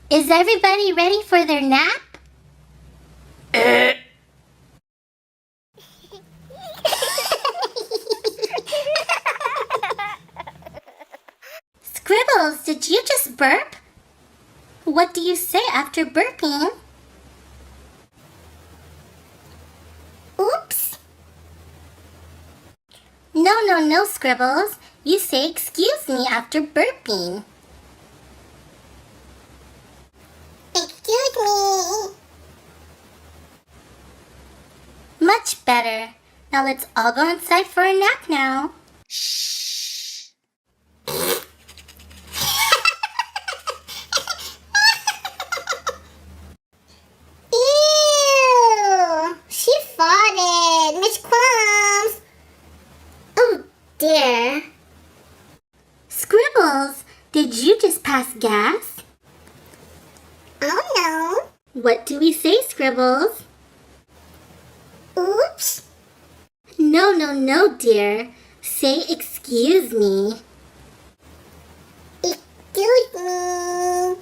Is everybody ready for their nap? Scribbles, did you just burp? What do you say after burping? Oops. No, Scribbles. You say excuse me after burping. Excuse me. Much better. Now let's all go inside for a nap now. Shh. Ew! She farted. Miss Crumbs. Oh dear. Scribbles, did you just pass gas? Oh no. What do we say, Scribbles? Oops. No, dear. Say excuse me. Excuse me.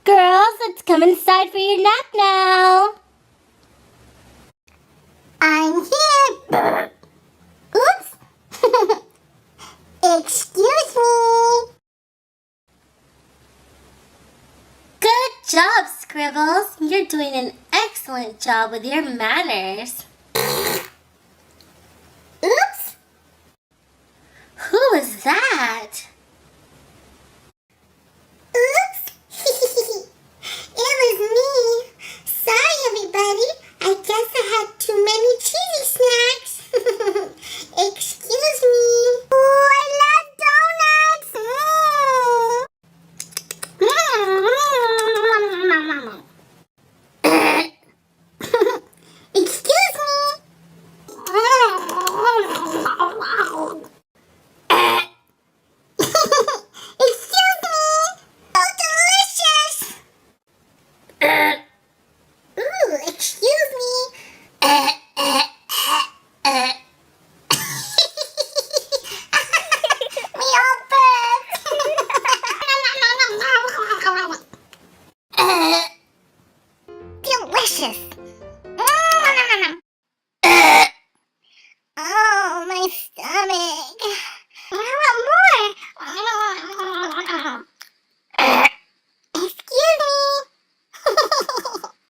Girls, let's come inside for your nap now. I'm here. Oops. Excuse me. Good job, Scribbles. You're doing an excellent job with your manners.